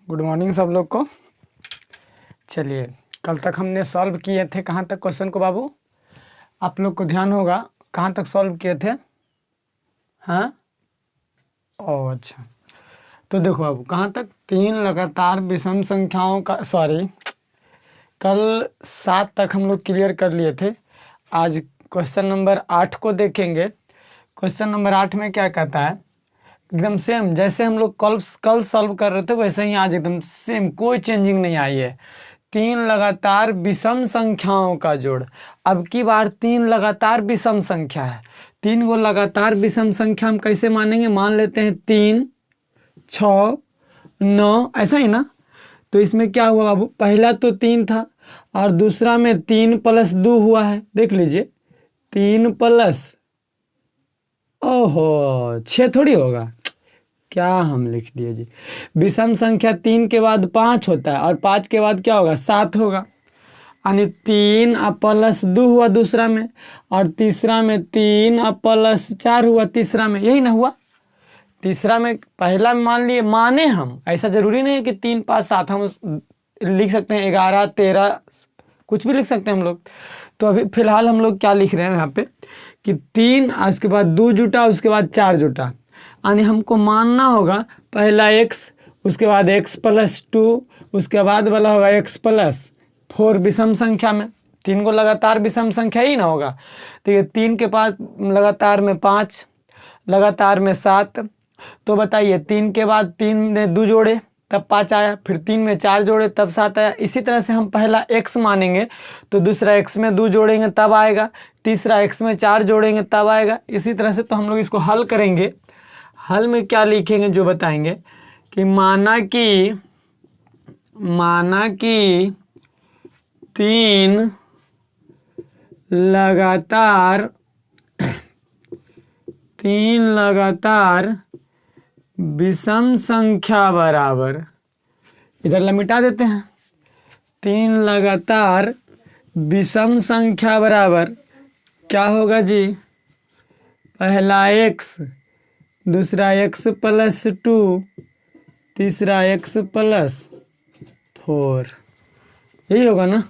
Good morning सब लोग को। चलिए, कल तक हमने सॉल्व किए थे कहाँ तक क्वेश्चन को बाबू? आप लोग को ध्यान होगा कहाँ तक सॉल्व किए थे? हाँ, ओह अच्छा। तो देखो बाबू, कहाँ तक? तीन लगातार विषम संख्याओं का, सॉरी, कल 7 तक हम लोग क्लियर कर लिए थे। आज क्वेश्चन नंबर 8 को देखेंगे। क्वेश्चन नंबर 8 में क्या कहता है? एकदम सेम जैसे हम लोग कल सॉल्व कर रहे थे वैसे ही आज एकदम सेम, कोई चेंजिंग नहीं आई है। तीन लगातार विषम संख्याओं का जोड़। अब की बार तीन लगातार विषम संख्या है। तीन को लगातार विषम संख्या हम कैसे मानेंगे? मान लेते हैं 3, 6, 9, ऐसा ही ना। तो इसमें क्या हुआ बाबू? पहला तो 3 था और दूसरा में 3 प्लस 2 हुआ है। देख लीजिए, 3 प्लस, ओहो 6 थोड़ी होगा, क्या हम लिख दिए जी। विषम संख्या 3 के बाद 5 होता है और 5 के बाद क्या होगा? 7 होगा। यानी 3 प्लस 2 हुआ दूसरा में, और तीसरा में 3 प्लस 4 हुआ तीसरा में, यही ना हुआ। तीसरा में, पहला में मान लिए, माने हम, ऐसा जरूरी नहीं है कि 3, 5, 7, हम लिख सकते हैं 11, 13, कुछ भी लिख सकते हैं हम लोग। तो अभी फिलहाल हम लोग क्या लिख रहे हैं यहाँ पे कि 3, उसके बाद 2 जुटा, उसके बाद 4 जुटा। यानी हमको मानना होगा पहला x, उसके बाद x प्लस 2, उसके बाद वाला होगा x प्लस 4 विषम संख्या में। 3 को लगातार विषम संख्या ही ना होगा। तो ये 3 के बाद लगातार में 5, लगातार में 7। तो बताइए, 3 के बाद 3 ने 2 जोड़े तब 5 आया, फिर 3 में 4 जोड़े तब 7 आया। इसी तरह से हम पहला x मानेंगे तो दूसरा x में 2 जोड़ेंगे तब आएगा, तीसरा x में 4 जोड़ेंगे तब आएगा। इसी तरह से तो हम लोग इसको हल करेंगे। हल में क्या लिखेंगे जो बताएंगे कि माना कि 3 लगातार विषम संख्या बराबर, इधर लमिटा देते हैं। 3 लगातार विषम संख्या बराबर क्या होगा जी? पहला x, दूसरा x प्लस 2, तीसरा x प्लस 4, यही होगा ना।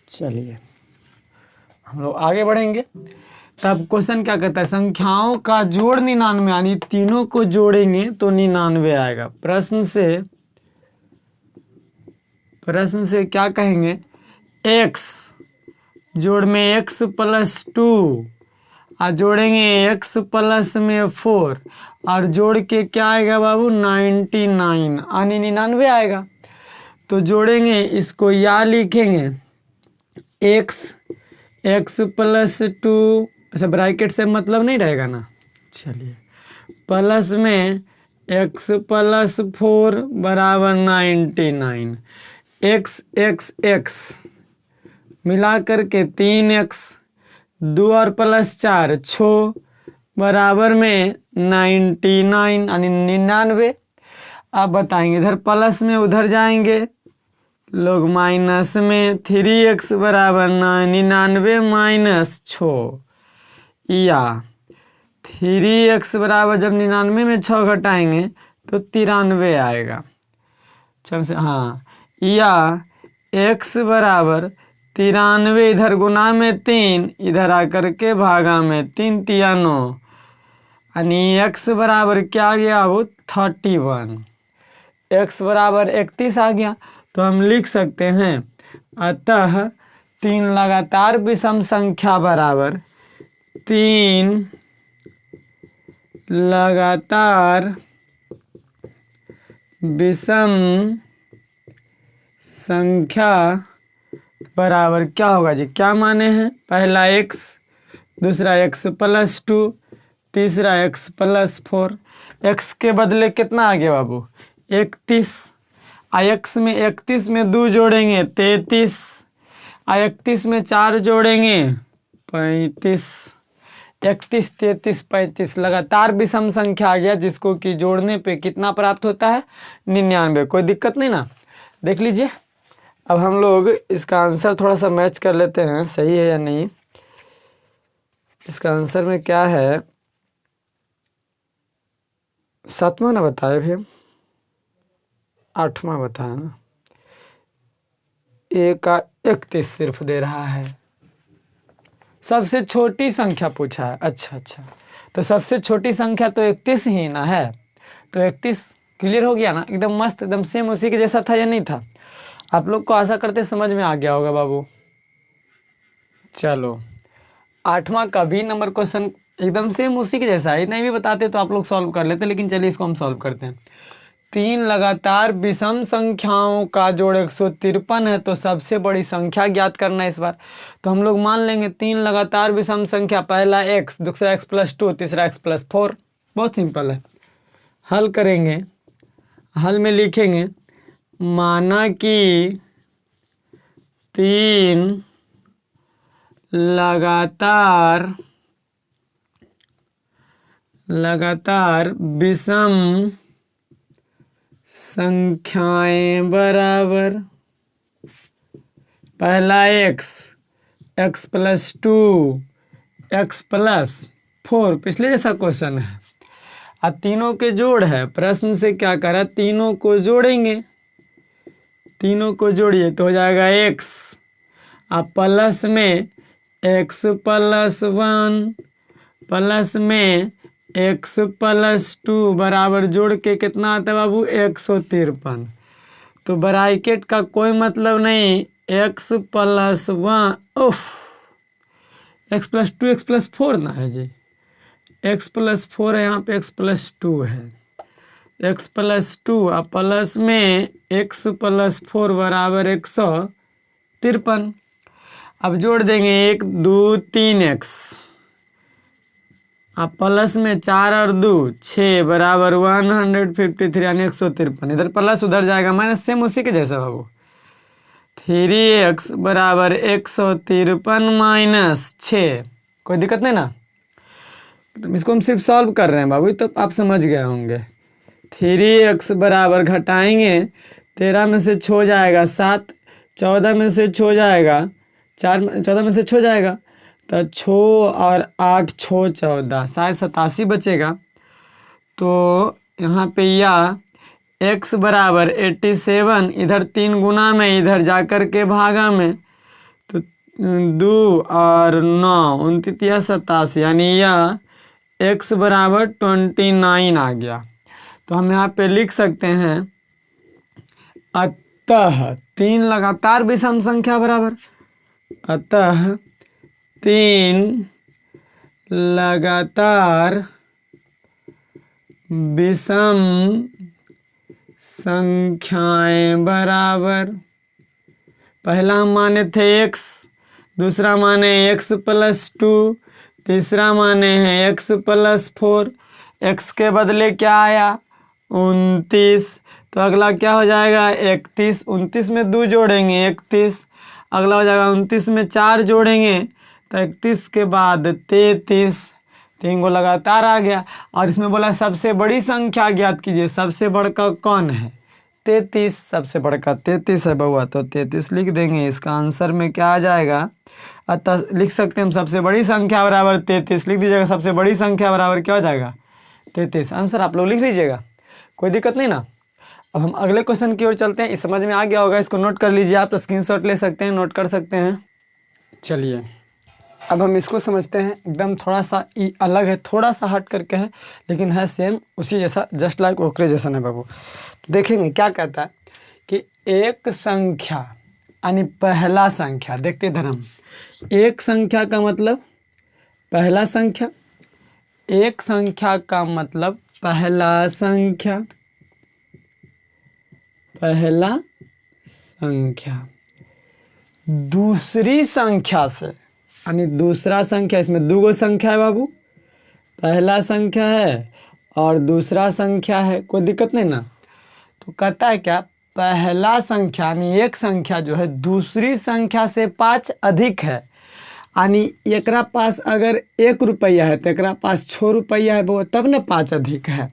चलिए हम लोग आगे बढ़ेंगे। तब क्वेश्चन क्या कहता है? संख्याओं का जोड़ 99, यानी तीनों को जोड़ेंगे तो 99 आएगा। प्रश्न से क्या कहेंगे? x जोड़ में x प्लस 2, और जोड़ेंगे x प्लस में 4, और जोड़ के क्या आएगा बाबू? 99, यानी 99 आएगा। तो जोड़ेंगे, इसको या लिखेंगे x प्लस 2, अच्छा ब्रैकेट से मतलब नहीं रहेगा ना। चलिए, प्लस में x प्लस 4 बराबर 99, x मिला करके 3x, 2 और प्लस 4 6 बराबर में 99, यानी 99। अब बताएंगे, इधर प्लस में उधर जाएंगे लोग, माइनस में 3x बराबर 99 माइनस 6, या 3x बराबर जब 99 में 6 घटाएंगे तो 93 आएगा। चल से हाँ, या x बराबर 93, इधर गुना में 3, इधर आकर के भागा में 3 तिया 9, यानी x बराबर क्या आ गया वो? 31। x बराबर 31 आ गया। तो हम लिख सकते हैं, अतः 3 लगातार विषम संख्या बराबर 3 लगातार विषम संख्या बराबर क्या होगा जी? क्या माने हैं? पहला x, दूसरा x प्लस 2, तीसरा x प्लस 4। x के बदले कितना आ गया बाबू? 31। x में 31 में 2 जोड़ेंगे 33, 31 में 4 जोड़ेंगे 35, 31, 33, 35 लगातार विषम संख्या आ गया, जिसको कि जोड़ने पे कितना प्राप्त होता है? 99। कोई दिक्कत नहीं ना। देख लीजिए, अब हम लोग इसका आंसर थोड़ा सा मैच कर लेते हैं, सही है या नहीं। इसका आंसर में क्या है? 7वां ना बताए भी हम। 8वां बताया ना, ए का 31 सिर्फ दे रहा है। सबसे छोटी संख्या पूछा है। अच्छा अच्छा, तो सबसे छोटी संख्या तो 31 ही ना है, तो 31 क्लियर हो गया ना, एकदम मस्त, एकदम सेम उसी के जैसा था या नहीं था। आप लोग को आशा करते समझ में आ गया होगा बाबू। चलो 8वां का भी नंबर क्वेश्चन एकदम सेम उसी के जैसा है, नहीं भी बताते तो आप लोग सॉल्व कर लेते, लेकिन चलिए इसको हम सॉल्व करते हैं। 3 लगातार विषम संख्याओं का जोड़ 153 है, तो सबसे बड़ी संख्या ज्ञात करना है इस बार। तो हम लोग मान लेंगे 3 लगातार विषम संख्या, पहला x, दूसरा x+2, तीसरा x+4। बहुत सिंपल है, हल करेंगे। हल में लिखेंगे माना कि 3 लगातार विषम संख्याएं बराबर, पहला x, x+2, x+4, पिछले जैसा क्वेश्चन है। अब तीनों के जोड़ है, प्रश्न से क्या करा, तीनों को जोड़ेंगे, तीनों को जोड़िए तो हो जाएगा x, अब प्लस में x+1 प्लस में x+2 बराबर जोड़ के कितना आता है बाबू, 153। तो ब्रैकेट का कोई मतलब नहीं, x+1 x+2 x+4 ना है जी, x+4 है, यहाँ पे x+2 है, x+2 और प्लस में x+4 बराबर 153। अब जोड़ देंगे 1 2 3x, अब प्लस में 4 और 2 6 बराबर 153 यानी 153। इधर प्लस उधर जाएगा माइनस, सेम उसी के जैसा बाबू। 3x बराबर 153 माइनस 6, कोई दिक्कत नहीं ना। तो इसको हम सिर्फ सॉल्व कर रहे हैं बाबू, तो आप समझ गए होंगे। 3x बराबर घटाएंगे, 13 में से 6 जाएगा 7, 14 में से 6 जाएगा 4, 14 में से 6 जाएगा तो 6 और 8 6 14, शायद 87 बचेगा। तो यहाँ पे या x बराबर 87, इधर 3 गुना में, इधर जाकर के भागा में, तो 2 और 9 29 87, यानी यह x बराबर 29 आ गया। तो हम यहाँ पे लिख सकते हैं अतः 3 लगातार विषम संख्या बराबर, अतः 3 लगातार विषम संख्याएं बराबर, पहला हम माने थे x, दूसरा माने x+2, तीसरा माने है x+4, x के बदले क्या आया 29, तो अगला क्या हो जाएगा 31, 29 में 2 जोड़ेंगे 31, अगला हो जाएगा 29 में 4 जोड़ेंगे तो 31 के बाद 33, 3 को लगातार आ गया। और इसमें बोला सबसे बड़ी संख्या ज्ञात कीजिए, सबसे बड़का कौन है 33, सबसे बड़का 33 है बउआ, तो 33 लिख देंगे। इसका आंसर में क्या आ जाएगा, अतः लिख सकते हैं हम सबसे बड़ी संख्या बराबर 33, लिख दीजिएगा सबसे बड़ी संख्या बराबर क्या हो जाएगा 33। आंसर आप लोग लिख लीजिएगा, कोई दिक्कत नहीं ना। अब हम अगले क्वेश्चन की ओर चलते हैं। इस समझ में आ गया होगा, इसको नोट कर लीजिए, आप तो स्क्रीनशॉट ले सकते हैं, नोट कर सकते हैं। चलिए अब हम इसको समझते हैं, एकदम थोड़ा सा अलग है, थोड़ा सा हट करके है, लेकिन है सेम उसी जैसा, जस्ट लाइक ओकरे जैसा है बाबू। तो देखेंगे क्या कहता है कि एक संख्या यानी पहला संख्या, देखते इधर हम, एक संख्या का मतलब पहला संख्या, एक संख्या का मतलब पहला संख्या, पहला संख्या दूसरी संख्या से, यानी दूसरा संख्या, इसमें दो गो संख्या है बाबू, पहला संख्या है और दूसरा संख्या है, कोई दिक्कत नहीं ना। तो कहता है क्या, पहला संख्या यानी एक संख्या जो है दूसरी संख्या से 5 अधिक है, यानी एकरा पास अगर 1 रुपया है तो एकरा पास 6 रुपया है वो, तब ना 5 अधिक है।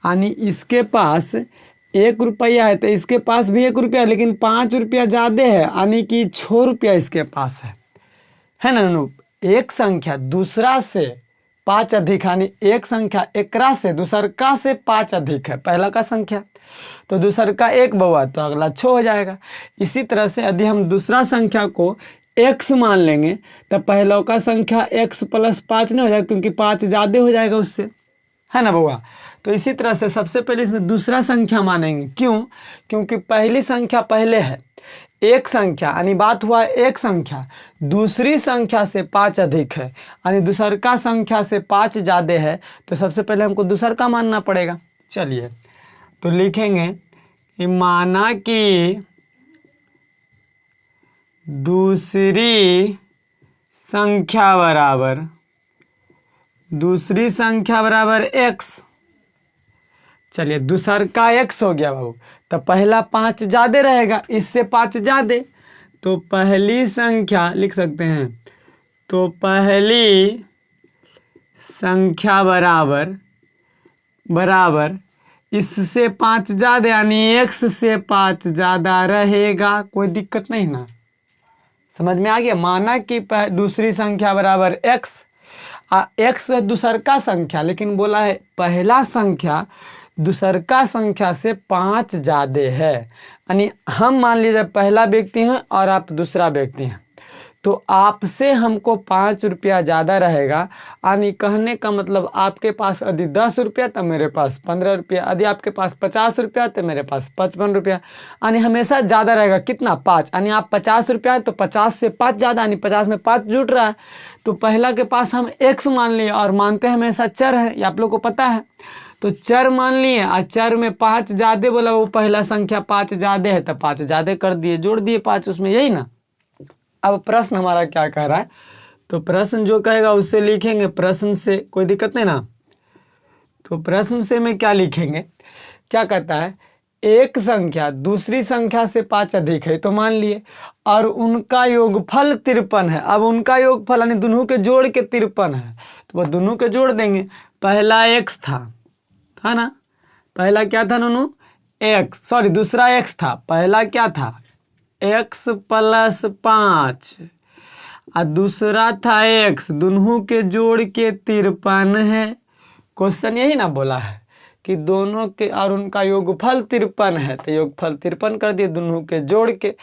यानी इसके पास 1 रुपया है तो इसके पास भी 1 रुपया, लेकिन 5 रुपया ज़्यादा है, यानी कि 6 रुपया इसके पास है ना। एक संख्या दूसरा से 5 अधिक यानी एक संख्या एकरा से दूसरका से 5 अधिक है पहला का संख्या, तो दूसरका 1 बउआ तो अगला 6 हो जाएगा। इसी तरह से यदि हम दूसरा संख्या को x मान लेंगे तो पहला का संख्या x + 5 नहीं हो जाएगा, क्योंकि 5 ज़्यादा हो जाएगा उससे, है ना बउआ। तो इसी तरह से सबसे पहले इसमें दूसरा संख्या मानेंगे। क्यों? क्योंकि पहली संख्या पहले है, एक संख्या यानी बात हुआ एक संख्या दूसरी संख्या से 5 अधिक है यानी दूसरका संख्या से 5 ज़्यादा है, तो सबसे पहले हमको दूसरका मानना पड़ेगा। चलिए तो लिखेंगे कि माना कि दूसरी संख्या बराबर x। चलिए दूसरका x हो गया बाबू, तो पहला 5 ज़्यादा रहेगा, इससे 5 ज़्यादा, तो पहली संख्या लिख सकते हैं, तो पहली संख्या बराबर इससे 5 ज़्यादा यानी x से 5 ज़्यादा रहेगा। कोई दिक्कत नहीं ना, समझ में आ गया। माना कि दूसरी संख्या बराबर x, x दूसरका संख्या, लेकिन बोला है पहला संख्या दूसरका संख्या से 5 ज़्यादा है, यानी हम मान लीजिए पहला व्यक्ति हैं और आप दूसरा व्यक्ति हैं, तो आपसे हमको 5 रुपया ज़्यादा रहेगा। यानी कहने का मतलब आपके पास यदि 10 रुपया तो मेरे पास 15 रुपया, यदि आपके पास 50 रुपया तो मेरे पास 55 रुपया, यानी हमेशा ज़्यादा रहेगा। कितना? 5। यानी आप 50 रुपया है तो 50 से 5 ज़्यादा, यानी 50 में 5 जुट रहा है, तो पहला के पास हम x मान लिए, और मानते हैं हमेशा चर है, ये आप लोग को पता है, तो चर मान लिए और चर में 5 ज़्यादा बोला, वो पहला संख्या 5 ज़्यादा है तो 5 ज़्यादा कर दिए, जोड़ दिए 5 उसमें, यही ना। अब प्रश्न हमारा क्या कह रहा है, तो प्रश्न जो कहेगा उससे लिखेंगे, प्रश्न से कोई दिक्कत नहीं ना। तो प्रश्न से में क्या लिखेंगे, क्या कहता है, एक संख्या दूसरी संख्या से 5 अधिक है तो मान लिए, और उनका योगफल 53 है। अब उनका योगफल यानी दोनों के जोड़ के 53 है, तो वह दोनों के जोड़ देंगे। पहला x था ना, पहला क्या था नूनू? x, सॉरी दूसरा x था, पहला क्या था? x + 5 और दूसरा था x, दोनों के जोड़ के 53 है। क्वेश्चन यही ना बोला है कि दोनों के और उनका योगफल 53 है, तो योगफल 53 कर दिए दोनों के जोड़ के।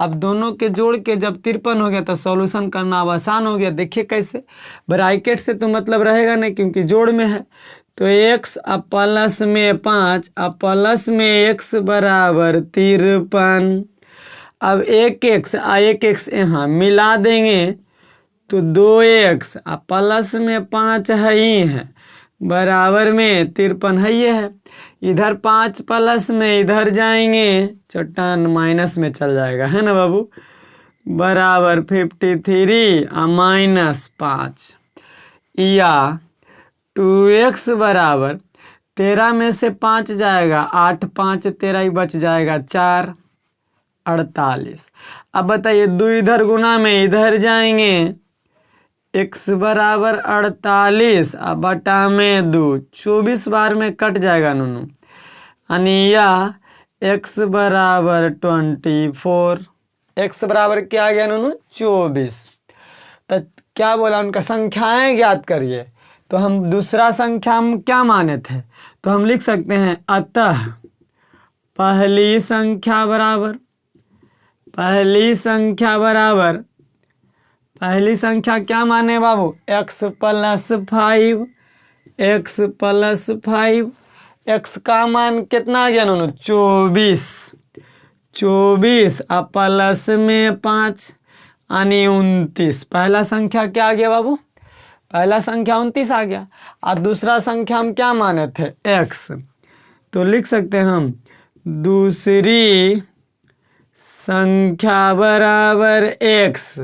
अब दोनों के जोड़ के जब 53 हो गया तो सॉल्यूशन करना अब आसान हो गया। देखिए कैसे, ब्रैकेट से तो मतलब रहेगा नहीं क्योंकि जोड़ में है, तो x प्लस में 5 प्लस में x बराबर 53। अब एक x यहाँ मिला देंगे तो 2x प्लस में 5 है ही है, बराबर में 53 है ये है। इधर 5 प्लस में इधर जाएंगे, चट्टान माइनस में चल जाएगा, है ना बाबू, बराबर 53 -5, या 2x बराबर 13 में से 5 जाएगा 8, 5 13 ही बच जाएगा 4, 48। अब बताइए 2 इधर गुना में इधर जाएंगे, x बराबर 48 बटा में 2, 24 बार में कट जाएगा नूनू, यानी या x बराबर 24। x बराबर क्या आ गया नूनू? 24। तो क्या बोला, उनका संख्याएं ज्ञात करिए। तो हम दूसरा संख्या हम क्या माने थे, तो हम लिख सकते हैं अतः पहली संख्या क्या माने बाबू? x + 5, x का मान कितना आ गया नूनू? 24 प्लस में 5 यानी 29। पहला संख्या क्या आ गया बाबू? पहला संख्या 29 आ गया। और दूसरा संख्या हम क्या माने थे? x, तो लिख सकते हैं हम दूसरी संख्या बराबर x,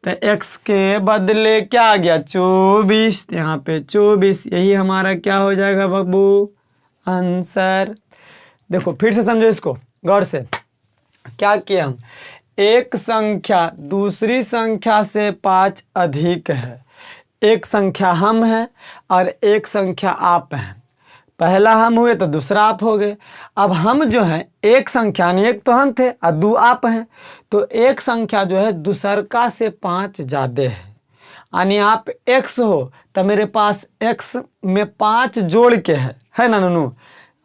तो x के बदले क्या आ गया? 24, यहाँ पे 24, यही हमारा क्या हो जाएगा बाबू? आंसर। देखो फिर से समझो इसको गौर से, क्या किया हम, एक संख्या दूसरी संख्या से 5 अधिक है, एक संख्या हम हैं और एक संख्या आप हैं। पहला हम हुए तो दूसरा आप हो गए। अब हम जो हैं एक संख्या यानी एक तो हम थे और 2 आप हैं, तो एक संख्या जो है दूसरका से 5 ज़्यादा है, यानी आप x हो तो मेरे पास x में 5 जोड़ के है ना ननू।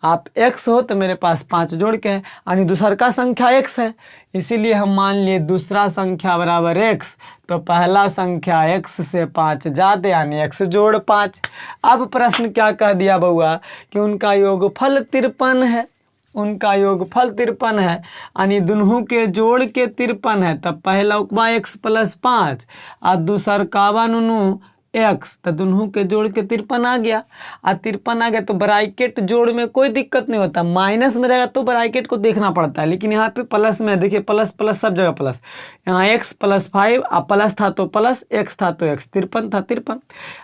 आप x हो तो मेरे पास 5 जोड़ के है यानी दूसर का संख्या x है, इसीलिए हम मान लिए दूसरा संख्या बराबर x। तो पहला संख्या x से 5 ज़्यादा यानी x जोड़ 5। अब प्रश्न क्या कह दिया बउआ कि उनका योगफल 53 है, उनका योगफल 53 है यानी दोनों के जोड़ के 53 है। तब पहला उकबा x प्लस 5 और दूसर काबा नुनू x, तो दोनों के जोड़ के 53 आ गया। और 53 आ गया तो ब्रैकेट जोड़ में कोई दिक्कत नहीं होता, माइनस में रहेगा तो ब्रैकेट को देखना पड़ता है, लेकिन यहाँ पे प्लस में देखिए, प्लस प्लस सब जगह प्लस। यहाँ x प्लस 5 और प्लस था तो प्लस, x था तो x, 53 था 53।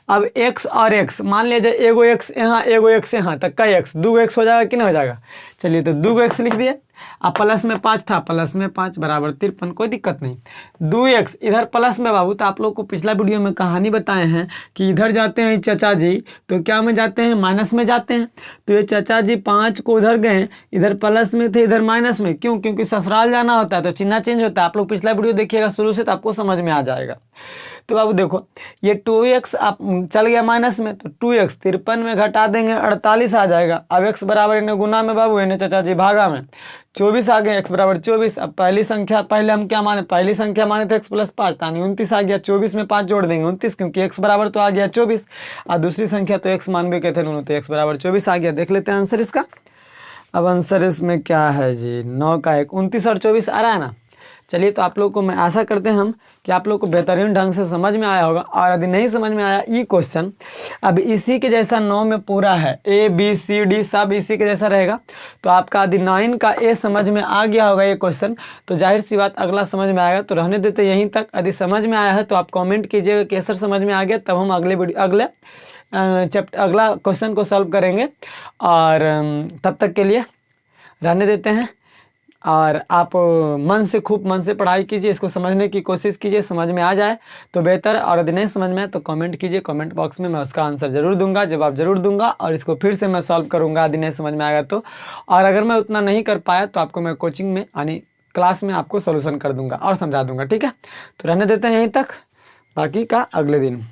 अब x और x मान लीजिए, एगो x यहाँ एगो x यहाँ, तक कई x, 2 x हो जाएगा कि नहीं हो जाएगा। चलिए तो 2 x लिख दिए। अब प्लस में 5 था, प्लस में 5 बराबर 53, कोई दिक्कत नहीं। 2x इधर प्लस में बाबू, तो आप लोग को पिछला वीडियो में कहानी बताए हैं कि इधर जाते हैं चाचा जी तो क्या में जाते हैं, माइनस में जाते हैं। तो ये चाचा जी 5 को उधर गए, इधर प्लस में थे इधर माइनस में, क्यों? क्योंकि ससुराल जाना होता है तो चिन्ह चेंज होता है। आप लोग पिछला वीडियो देखिएगा शुरू से तो आपको समझ में आ जाएगा। तो बाबू देखो, ये 2x आप चल गया माइनस में, तो 2x 53 में घटा देंगे 48 आ जाएगा। अब x बराबर इन्हें गुना में बाबू, इन्हें चाचा जी भागा में 24 आ गए, x बराबर 24। अब पहली संख्या पहले हम क्या माने, पहली संख्या माने थे x प्लस 5 यानी 29 आ गया। 24 में 5 जोड़ देंगे 29, क्योंकि x बराबर तो आ गया 24 और दूसरी संख्या तो x मानवे के थे दोनों, तो x बराबर 24 आ गया। देख लेते हैं आंसर इसका। अब आंसर इसमें क्या है जी, 9 का 1, 29 और 24 आ रहा है ना। चलिए तो आप लोग को मैं आशा करते हैं हम कि आप लोग को बेहतरीन ढंग से समझ में आया होगा। और यदि नहीं समझ में आया ये क्वेश्चन, अब इसी के जैसा 9 में पूरा है, A B C D सब इसी के जैसा रहेगा। तो आपका यदि 9 का A समझ में आ गया होगा ये क्वेश्चन, तो जाहिर सी बात अगला समझ में आएगा। तो रहने देते यहीं तक। यदि समझ में आया है तो आप कॉमेंट कीजिएगा कि सर समझ में आ गया, तब हम अगला क्वेश्चन को सॉल्व करेंगे। और तब तक के लिए रहने देते हैं। और आप खूब मन से पढ़ाई कीजिए, इसको समझने की कोशिश कीजिए, समझ में आ जाए तो बेहतर। और यदि नहीं समझ में आए तो कमेंट कीजिए, कमेंट बॉक्स में मैं उसका आंसर ज़रूर दूंगा, जवाब ज़रूर दूंगा। और इसको फिर से मैं सॉल्व करूंगा यदि नहीं समझ में आएगा तो। और अगर मैं उतना नहीं कर पाया तो आपको मैं कोचिंग में यानी क्लास में आपको सोल्यूशन कर दूंगा और समझा दूंगा, ठीक है। तो रहने देते हैं यहीं तक, बाकी का अगले दिन।